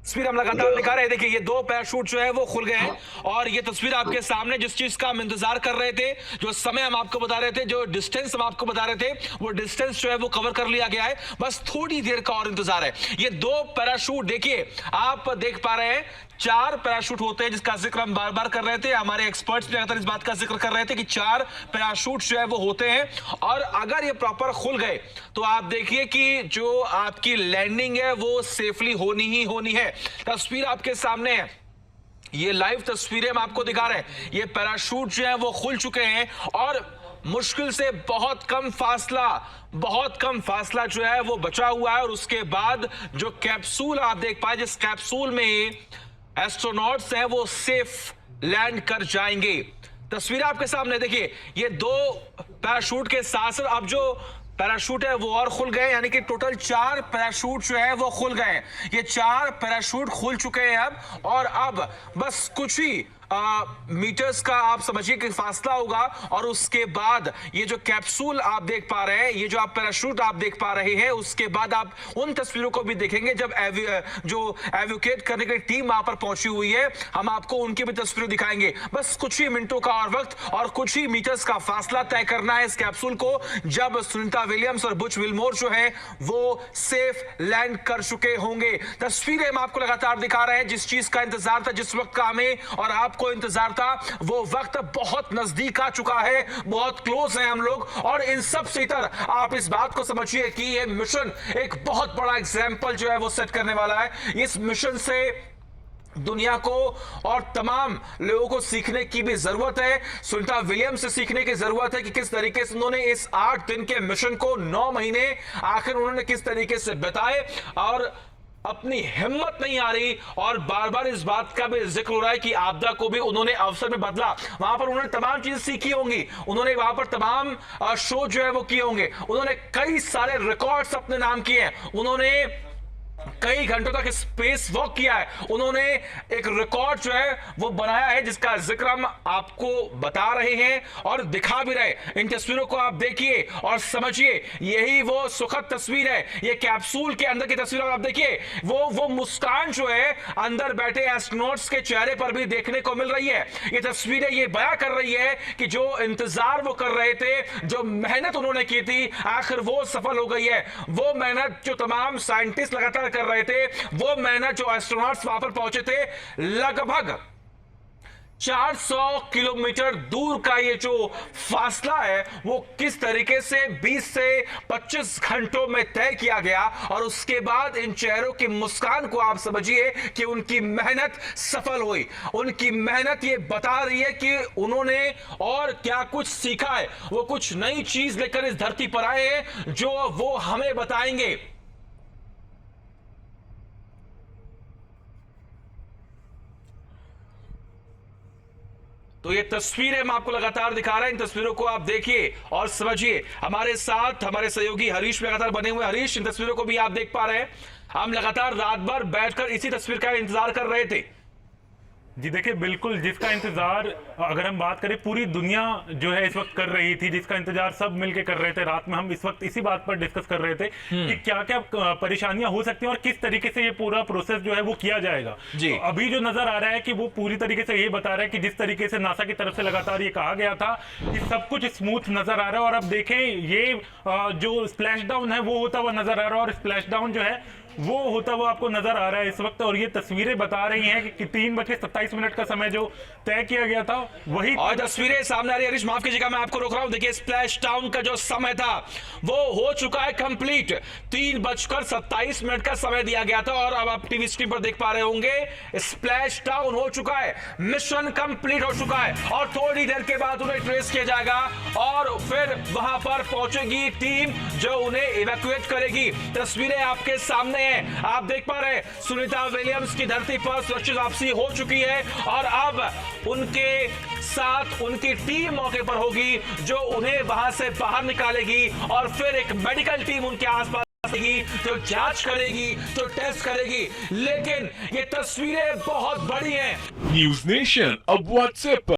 तस्वीर हम लगातार दिखा रहे हैं। देखिए ये दो पैराशूट जो है वो खुल गए हैं और ये तस्वीर आपके सामने जिस चीज का हम इंतजार कर रहे थे, जो समय हम आपको बता रहे थे, जो डिस्टेंस हम आपको बता रहे थे, वो डिस्टेंस जो है वो कवर कर लिया गया है। बस थोड़ी देर का और इंतजार है। ये दो पैराशूट देखिए, आप देख पा रहे हैं 4 पैराशूट होते हैं जिसका जिक्र हम बार बार कर रहे थे। हमारे एक्सपर्ट्स भी लगातार इस बात का जिक्र कर रहे थे कि 4 पैराशूट जो है वो होते हैं और अगर ये प्रॉपर खुल गए तो आप देखिए कि जो आपकी लैंडिंग है वो सेफली होनी ही होनी है। तस्वीर आपके सामने है, ये लाइव तस्वीरें हम आपको दिखा रहे हैं। ये पैराशूट जो है वो खुल चुके हैं और मुश्किल से बहुत कम फासला जो है वो बचा हुआ है और उसके बाद जो कैप्सूल आप देख पाए, जिस कैप्सूल में एस्ट्रोनॉट्स हैं वो सेफ लैंड कर जाएंगे। तस्वीर आपके सामने देखिए, ये दो पैराशूट के साथ साथ अब जो पैराशूट है वो और खुल गए, यानी कि टोटल 4 पैराशूट जो है वो खुल गए। ये 4 पैराशूट खुल चुके हैं अब और अब बस कुछ ही मीटर्स का आप समझिए कि फासला होगा और उसके बाद ये जो कैप्सूल आप देख पा रहे हैं, ये जो आप पैराशूट आप देख पा रहे हैं, उसके बाद आप उन तस्वीरों को भी देखेंगे जब जो एवोकेट करने की टीम वहां पर पहुंची हुई है, हम आपको उनकी भी तस्वीरें दिखाएंगे। बस कुछ ही मिनटों का और वक्त और कुछ ही मीटर्स का फासला तय करना है इस कैप्सूल को, जब सुनीता विलियम्स और बुच विल्मोर जो है वो सेफ लैंड कर चुके होंगे। तस्वीरें हम आपको लगातार दिखा रहे हैं। जिस चीज का इंतजार था, जिस वक्त का हमें और आपको इंतजार था, वो वक्त बहुत नजदीक आ चुका है, बहुत क्लोज है हम लोग। और इन सब से इतर आप इस बात को समझिए कि ये मिशन एक बहुत बड़ा एग्जाम्पल जो है वो सेट करने वाला है। इस मिशन से दुनिया को और तमाम लोगों को सीखने की भी जरूरत है। सुनीता विलियम्स से सीखने की जरूरत है कि किस तरीके से उन्होंने इस 8 दिन के मिशन को 9 महीने आखिर उन्होंने किस तरीके से बिताए और अपनी हिम्मत नहीं आ रही और बार बार इस बात का भी जिक्र हो रहा है कि आपदा को भी उन्होंने अवसर में बदला। वहां पर उन्होंने तमाम चीजें सीखी होंगी, उन्होंने वहां पर तमाम शो जो है वो किए होंगे, उन्होंने कई सारे रिकॉर्ड्स अपने नाम किए हैं, उन्होंने कई घंटों तक स्पेस वॉक किया है, उन्होंने एक रिकॉर्ड जो है वो बनाया है जिसका जिक्र हम आपको बता रहे हैं और दिखा भी रहे। इन तस्वीरों को आप देखिए और समझिए, यही वो सुखद तस्वीर है। ये कैप्सूल के अंदर की तस्वीर आप देखिए, वो मुस्कान जो है अंदर बैठे एस्ट्रोनॉट्स के चेहरे पर भी देखने को मिल रही है। ये तस्वीरें ये बयां कर रही है कि जो इंतजार वो कर रहे थे, जो मेहनत उन्होंने की थी, आखिर वो सफल हो गई है। वो मेहनत जो तमाम साइंटिस्ट लगातार कर रहे थे, वो मेहनत जो एस्ट्रोनॉट्स वहां पर पहुंचे थे, लगभग 400 किलोमीटर दूर का ये जो फासला है वो किस तरीके से 20 से 25 घंटों में तय किया गया और उसके बाद इन चेहरों की मुस्कान को आप समझिए कि उनकी मेहनत सफल हुई। उनकी मेहनत ये बता रही है कि उन्होंने और क्या कुछ सीखा है, वो कुछ नई चीज लेकर इस धरती पर आए हैं जो वो हमें बताएंगे। तो ये तस्वीरें हम आपको लगातार दिखा रहे हैं, इन तस्वीरों को आप देखिए और समझिए। हमारे साथ हमारे सहयोगी हरीश भी लगातार बने हुए। हरीश, इन तस्वीरों को भी आप देख पा रहे हैं। हम लगातार रात भर बैठकर इसी तस्वीर का इंतजार कर रहे थे। जी देखिए, बिल्कुल जिसका इंतजार अगर हम बात करें पूरी दुनिया जो है इस वक्त कर रही थी, जिसका इंतजार सब मिलके कर रहे थे। रात में हम इस वक्त इसी बात पर डिस्कस कर रहे थे कि क्या क्या परेशानियां हो सकती हैं और किस तरीके से ये पूरा प्रोसेस जो है वो किया जाएगा। तो अभी जो नजर आ रहा है कि वो पूरी तरीके से ये बता रहा है कि जिस तरीके से नासा की तरफ से लगातार ये कहा गया था कि सब कुछ स्मूथ नजर आ रहा है। और अब देखें, ये जो स्प्लैश डाउन है वो होता हुआ नजर आ रहा है और स्प्लैश डाउन जो है वो होता हुआ आपको नजर आ रहा है इस वक्त। और ये तस्वीरें बता रही हैं कि 3:27 का समय जो तय किया गया था वही और तस्वीरें सामने आ रही है। हरीश, माफ कीजिएगा, मैं आपको रोक रहा हूं। देखिए, स्प्लैश डाउन का जो समय था वो हो चुका है कंप्लीट। 3:27 का समय दिया गया था और अब आप टीवी स्क्रीन पर देख पा रहे होंगे, स्प्लैश डाउन हो चुका है, मिशन कंप्लीट हो चुका है और थोड़ी देर के बाद उन्हें ट्रेस किया जाएगा और फिर वहां पर पहुंचेगी टीम जो उन्हें इवैक्यूएट करेगी। तस्वीरें आपके सामने हैं, आप देख पा रहे हैं सुनीता विलियम्स की धरती पर सुरक्षित वापसी हो चुकी है और अब उनके साथ उनकी टीम मौके पर होगी जो उन्हें वहां से बाहर निकालेगी और फिर एक मेडिकल टीम उनके आसपास तो जांच करेगी, तो टेस्ट करेगी। लेकिन ये तस्वीरें बहुत बड़ी हैं। न्यूज नेशन अब व्हाट्सएप पर